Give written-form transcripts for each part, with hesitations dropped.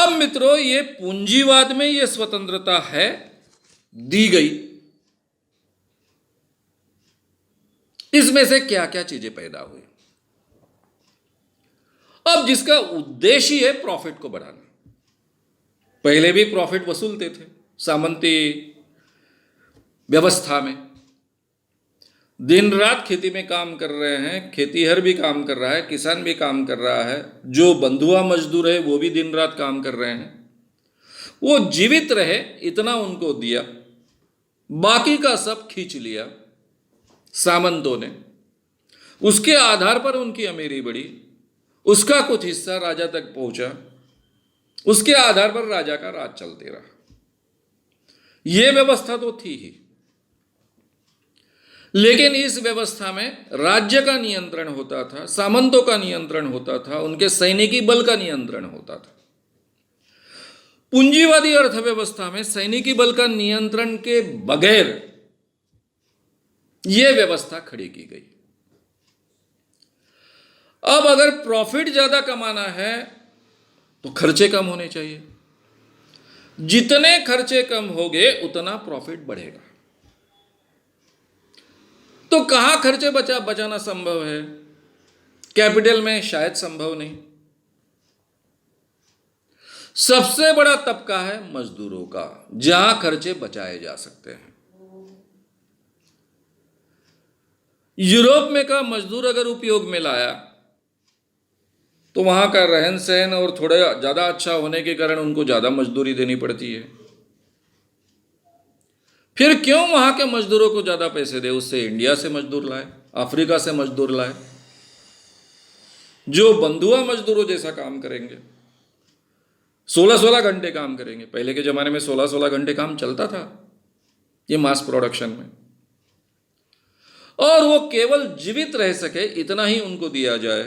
अब मित्रों, ये पूंजीवाद में ये स्वतंत्रता है, दी गई। इसमें से क्या क्या चीजें पैदा हुई। अब जिसका उद्देश्य है प्रॉफिट को बढ़ाना, पहले भी प्रॉफिट वसूलते थे सामंती व्यवस्था में। दिन रात खेती में काम कर रहे हैं, खेतीहर भी काम कर रहा है, किसान भी काम कर रहा है, जो बंधुआ मजदूर है वो भी दिन रात काम कर रहे हैं। वो जीवित रहे इतना उनको दिया, बाकी का सब खींच लिया सामंतों ने। उसके आधार पर उनकी अमीरी बढ़ी, उसका कुछ हिस्सा राजा तक पहुंचा, उसके आधार पर राजा का राज चलते रहा। यह व्यवस्था तो थी ही, लेकिन इस व्यवस्था में राज्य का नियंत्रण होता था, सामंतों का नियंत्रण होता था, उनके सैनिकी बल का नियंत्रण होता था। पूंजीवादी अर्थव्यवस्था में सैनिकी बल का नियंत्रण के बगैर यह व्यवस्था खड़ी की गई। अब अगर प्रॉफिट ज्यादा कमाना है तो खर्चे कम होने चाहिए। जितने खर्चे कम होंगे उतना प्रॉफिट बढ़ेगा। तो कहां खर्चे बचाना संभव है? कैपिटल में शायद संभव नहीं। सबसे बड़ा तबका है मजदूरों का, जहां खर्चे बचाए जा सकते हैं। यूरोप में का मजदूर अगर उपयोग में लाया तो वहां का रहन सहन और थोड़ा ज्यादा अच्छा होने के कारण उनको ज्यादा मजदूरी देनी पड़ती है। फिर क्यों वहां के मजदूरों को ज्यादा पैसे दे? उससे इंडिया से मजदूर लाए, अफ्रीका से मजदूर लाए, जो बंधुआ मजदूरों जैसा काम करेंगे, 16-16 घंटे काम करेंगे। पहले के जमाने में 16-16 घंटे काम चलता था ये मास प्रोडक्शन में, और वो केवल जीवित रह सके इतना ही उनको दिया जाए।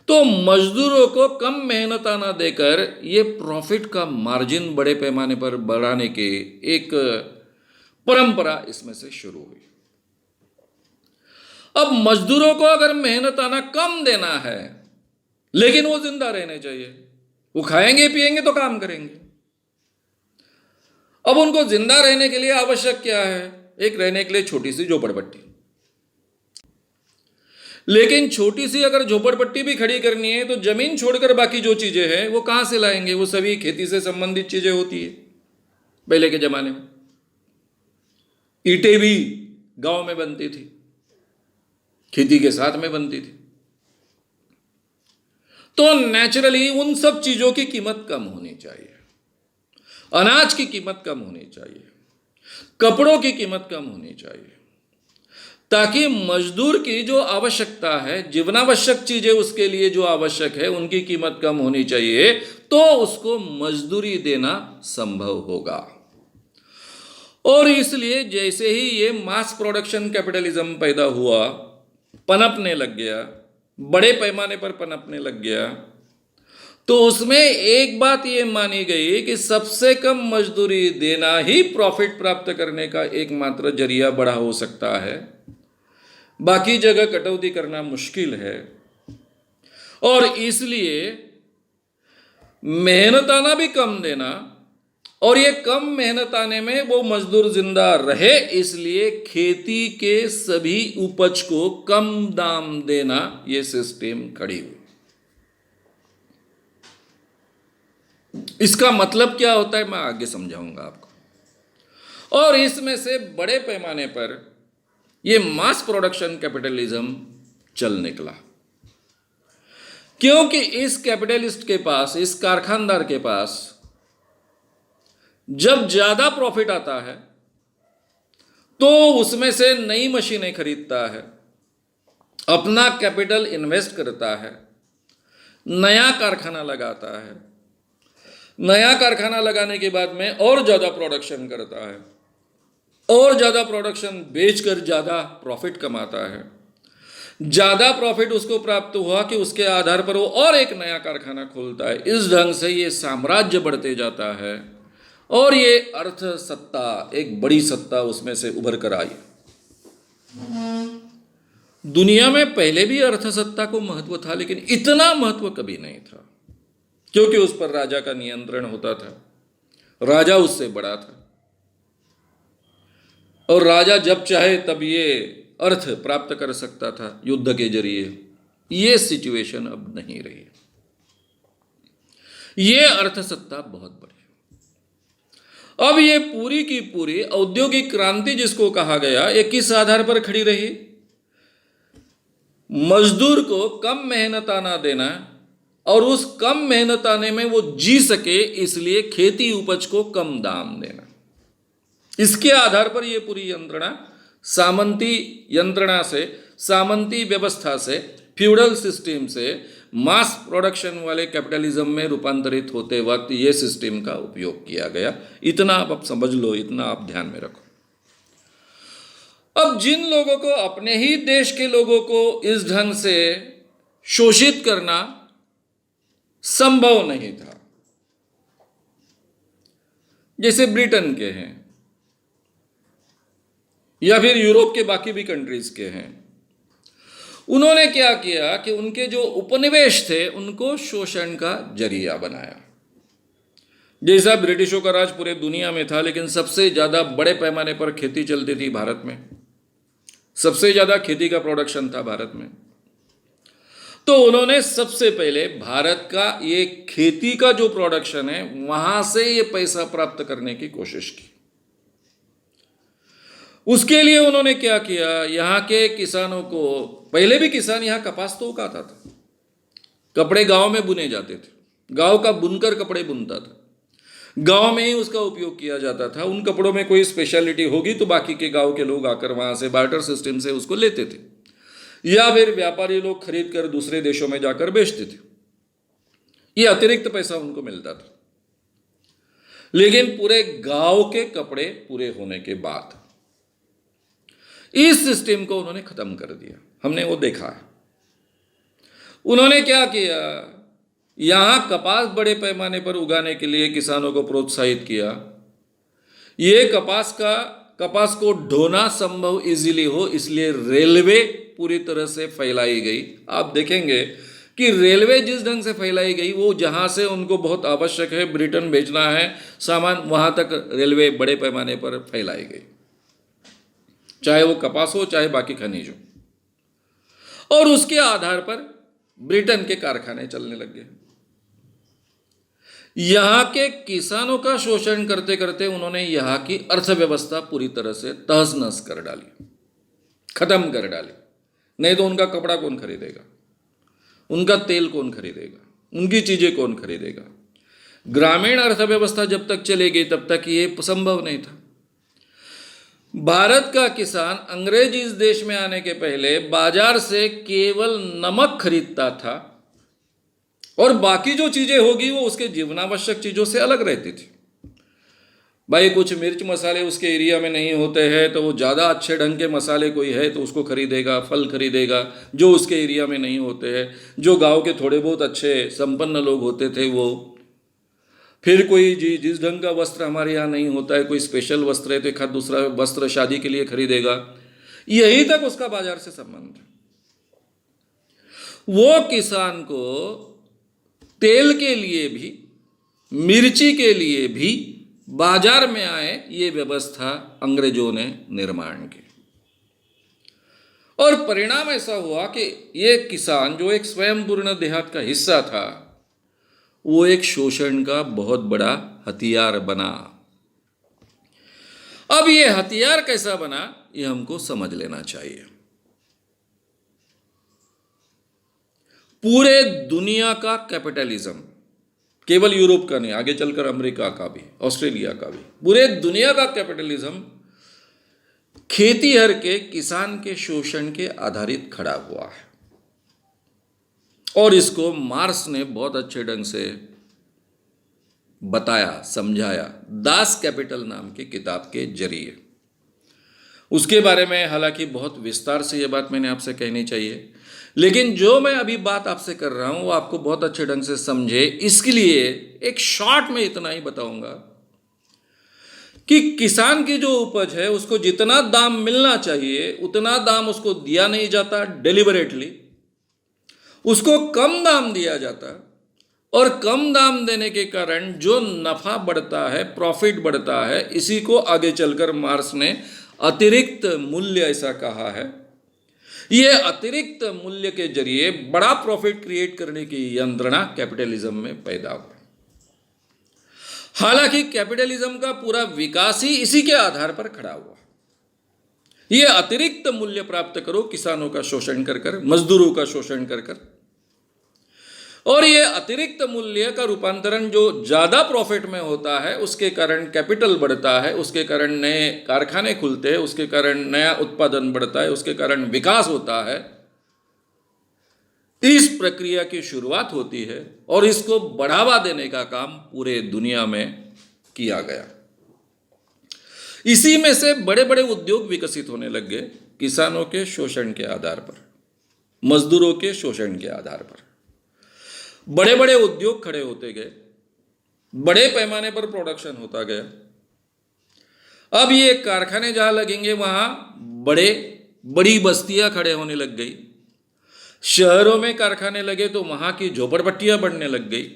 तो मजदूरों को कम मेहनताना देकर ये प्रॉफिट का मार्जिन बड़े पैमाने पर बढ़ाने की एक परंपरा इसमें से शुरू हुई। अब मजदूरों को अगर मेहनताना कम देना है, लेकिन वो जिंदा रहने चाहिए, वो खाएंगे पिएंगे तो काम करेंगे। अब उनको जिंदा रहने के लिए आवश्यक क्या है? एक रहने के लिए छोटी सी झोपड़पट्टी। लेकिन छोटी सी अगर झोपड़पट्टी भी खड़ी करनी है तो जमीन छोड़कर बाकी जो चीजें हैं वो कहां से लाएंगे? वो सभी खेती से संबंधित चीजें होती है पहले के जमाने में। ईंटें भी गांव में बनती थी, खेती के साथ में बनती थी। तो नेचुरली उन सब चीजों की कीमत कम होनी चाहिए। अनाज की कीमत कम होनी चाहिए, कपड़ों की कीमत कम होनी चाहिए, ताकि मजदूर की जो आवश्यकता है, जीवनावश्यक चीजें उसके लिए जो आवश्यक है, उनकी कीमत कम होनी चाहिए। तो उसको मजदूरी देना संभव होगा। और इसलिए जैसे ही ये मास प्रोडक्शन कैपिटलिज्म पैदा हुआ, पनपने लग गया, बड़े पैमाने पर पनपने लग गया, तो उसमें एक बात ये मानी गई कि सबसे कम मजदूरी देना ही प्रॉफिट प्राप्त करने का एकमात्र जरिया बड़ा हो सकता है। बाकी जगह कटौती करना मुश्किल है। और इसलिए मेहनताना भी कम देना, और ये कम मेहनताने में वो मजदूर जिंदा रहे, इसलिए खेती के सभी उपज को कम दाम देना, ये सिस्टम खड़ी हुई। इसका मतलब क्या होता है मैं आगे समझाऊंगा आपको। और इसमें से बड़े पैमाने पर ये मास प्रोडक्शन कैपिटलिज्म चल निकला, क्योंकि इस कैपिटलिस्ट के पास, इस कारखानदार के पास जब ज्यादा प्रॉफिट आता है तो उसमें से नई मशीनें खरीदता है, अपना कैपिटल इन्वेस्ट करता है, नया कारखाना लगाता है, नया कारखाना लगाने के बाद में और ज्यादा प्रोडक्शन करता है, और ज्यादा प्रोडक्शन बेचकर ज्यादा प्रॉफिट कमाता है। ज्यादा प्रॉफिट उसको प्राप्त हुआ कि उसके आधार पर वो और एक नया कारखाना खोलता है। इस ढंग से ये साम्राज्य बढ़ते जाता है, और ये अर्थ सत्ता, एक बड़ी सत्ता उसमें से उभर कर आई। दुनिया में पहले भी अर्थ सत्ता को महत्व था, लेकिन इतना महत्व कभी नहीं था, क्योंकि उस पर राजा का नियंत्रण होता था, राजा उससे बड़ा था, और राजा जब चाहे तब ये अर्थ प्राप्त कर सकता था युद्ध के जरिए। ये सिचुएशन अब नहीं रही। ये अर्थ सत्ता बहुत बड़ी। अब ये पूरी की पूरी औद्योगिक क्रांति जिसको कहा गया, ये किस आधार पर खड़ी रही? मजदूर को कम मेहनताना देना, और उस कम मेहनताने में वो जी सके इसलिए खेती उपज को कम दाम देना। इसके आधार पर ये पूरी यंत्रणा सामंती यंत्रणा से, सामंती व्यवस्था से, फ्यूडल सिस्टम से मास प्रोडक्शन वाले कैपिटलिज्म में रूपांतरित होते वक्त ये सिस्टम का उपयोग किया गया। इतना आप समझ लो, इतना आप ध्यान में रखो। अब जिन लोगों को, अपने ही देश के लोगों को इस ढंग से शोषित करना संभव नहीं था, जैसे ब्रिटेन के हैं या फिर यूरोप के बाकी भी कंट्रीज के हैं, उन्होंने क्या किया कि उनके जो उपनिवेश थे उनको शोषण का जरिया बनाया। जैसा ब्रिटिशों का राज पूरे दुनिया में था, लेकिन सबसे ज्यादा बड़े पैमाने पर खेती चलती थी भारत में, सबसे ज्यादा खेती का प्रोडक्शन था भारत में। तो उन्होंने सबसे पहले भारत का ये खेती का जो प्रोडक्शन है वहां से ये पैसा प्राप्त करने की कोशिश की। उसके लिए उन्होंने क्या किया, यहाँ के किसानों को, पहले भी किसान यहाँ कपास तो उगाता था, कपड़े गांव में बुने जाते थे, गांव का बुनकर कपड़े बुनता था, गांव में ही उसका उपयोग किया जाता था। उन कपड़ों में कोई स्पेशलिटी होगी तो बाकी के गांव के लोग आकर वहां से बार्टर सिस्टम से उसको लेते थे, या फिर व्यापारी लोग खरीद कर दूसरे देशों में जाकर बेचते थे। ये अतिरिक्त पैसा उनको मिलता था। लेकिन पूरे गांव के कपड़े पूरे होने के बाद इस सिस्टम को उन्होंने खत्म कर दिया। हमने वो देखा है। उन्होंने क्या किया, यहां कपास बड़े पैमाने पर उगाने के लिए किसानों को प्रोत्साहित किया। ये कपास को ढोना संभव इजीली हो, इसलिए रेलवे पूरी तरह से फैलाई गई। आप देखेंगे कि रेलवे जिस ढंग से फैलाई गई, वो जहां से उनको बहुत आवश्यक है, ब्रिटेन भेजना है सामान, वहां तक रेलवे बड़े पैमाने पर फैलाई गई, चाहे वो कपास हो चाहे बाकी खनिज हो। और उसके आधार पर ब्रिटेन के कारखाने चलने लग गए। यहां के किसानों का शोषण करते करते उन्होंने यहां की अर्थव्यवस्था पूरी तरह से तहस नहस कर डाली, खत्म कर डाली। नहीं तो उनका कपड़ा कौन खरीदेगा, उनका तेल कौन खरीदेगा, उनकी चीजें कौन खरीदेगा। ग्रामीण अर्थव्यवस्था जब तक चलेगी तब तक ये संभव नहीं था। भारत का किसान अंग्रेज इस देश में आने के पहले बाजार से केवल नमक खरीदता था, और बाकी जो चीजें होगी वो उसके जीवनावश्यक चीजों से अलग रहती थी। भाई कुछ मिर्च मसाले उसके एरिया में नहीं होते हैं तो वो ज़्यादा अच्छे ढंग के मसाले कोई है तो उसको खरीदेगा, फल खरीदेगा जो उसके एरिया में नहीं होते हैं। जो गांव के थोड़े बहुत अच्छे संपन्न लोग होते थे वो, फिर कोई जिस ढंग का वस्त्र हमारे यहाँ नहीं होता है, कोई स्पेशल वस्त्र है तो एक दूसरा वस्त्र शादी के लिए खरीदेगा। यही तक उसका बाजार से संबंध है। वो किसान को तेल के लिए भी, मिर्ची के लिए भी बाजार में आए, ये व्यवस्था अंग्रेजों ने निर्माण की। और परिणाम ऐसा हुआ कि ये किसान जो एक स्वयंपूर्ण देहात का हिस्सा था, वो एक शोषण का बहुत बड़ा हथियार बना। अब ये हथियार कैसा बना, ये हमको समझ लेना चाहिए। पूरे दुनिया का कैपिटलिज्म, केवल यूरोप का नहीं, आगे चलकर अमेरिका का भी, ऑस्ट्रेलिया का भी, पूरे दुनिया का कैपिटलिज्म खेतीहर के, किसान के शोषण के आधारित खड़ा हुआ है। और इसको मार्क्स ने बहुत अच्छे ढंग से बताया, समझाया दास कैपिटल नाम की किताब के जरिए। उसके बारे में हालांकि बहुत विस्तार से ये बात मैंने आपसे कहनी चाहिए, लेकिन जो मैं अभी बात आपसे कर रहा हूं वो आपको बहुत अच्छे ढंग से समझे, इसके लिए एक शॉर्ट में इतना ही बताऊंगा कि किसान की जो उपज है उसको जितना दाम मिलना चाहिए उतना दाम उसको दिया नहीं जाता, डेलिबरेटली उसको कम दाम दिया जाता, और कम दाम देने के कारण जो नफा बढ़ता है, प्रॉफिट बढ़ता है, इसी को आगे चलकर मार्क्स ने अतिरिक्त मूल्य ऐसा कहा है। ये अतिरिक्त मूल्य के जरिए बड़ा प्रॉफिट क्रिएट करने की यंत्रणा कैपिटलिज्म में पैदा हुई। हालांकि कैपिटलिज्म का पूरा विकास ही इसी के आधार पर खड़ा हुआ। ये अतिरिक्त मूल्य प्राप्त करो किसानों का शोषण कर कर, मजदूरों का शोषण कर कर, और ये अतिरिक्त मूल्य का रूपांतरण जो ज़्यादा प्रॉफिट में होता है, उसके कारण कैपिटल बढ़ता है, उसके कारण नए कारखाने खुलते हैं, उसके कारण नया उत्पादन बढ़ता है, उसके कारण विकास होता है। इस प्रक्रिया की शुरुआत होती है और इसको बढ़ावा देने का काम पूरे दुनिया में किया गया। इसी में से बड़े बड़े उद्योग विकसित होने लग गए, किसानों के शोषण के आधार पर, मजदूरों के शोषण के आधार पर बड़े बड़े उद्योग खड़े होते गए, बड़े पैमाने पर प्रोडक्शन होता गया। अब ये कारखाने जहां लगेंगे वहां बड़ी बस्तियां खड़े होने लग गई। शहरों में कारखाने लगे तो वहां की झोपड़पट्टियां बढ़ने लग गई।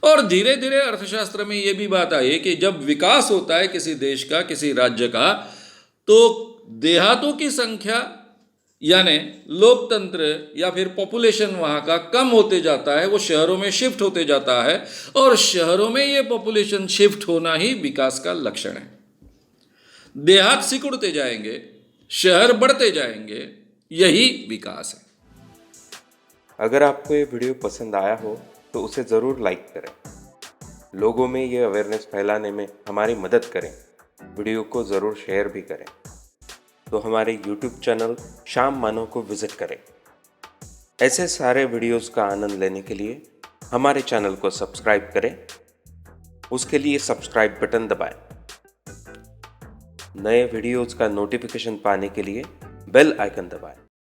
और धीरे धीरे अर्थशास्त्र में ये भी बात आई कि जब विकास होता है किसी देश का, किसी राज्य का, तो देहातों की संख्या यानी लोकतंत्र या फिर पॉपुलेशन वहाँ का कम होते जाता है, वो शहरों में शिफ्ट होते जाता है, और शहरों में ये पॉपुलेशन शिफ्ट होना ही विकास का लक्षण है। देहात सिकुड़ते जाएंगे, शहर बढ़ते जाएंगे, यही विकास है। अगर आपको ये वीडियो पसंद आया हो तो उसे ज़रूर लाइक करें, लोगों में ये अवेयरनेस फैलाने में हमारी मदद करें। वीडियो को ज़रूर शेयर भी करें। तो हमारे YouTube चैनल श्याम मानव को विज़िट करें। ऐसे सारे वीडियोस का आनंद लेने के लिए हमारे चैनल को सब्सक्राइब करें। उसके लिए सब्सक्राइब बटन दबाएं। नए वीडियोस का नोटिफिकेशन पाने के लिए बेल आइकन दबाएं।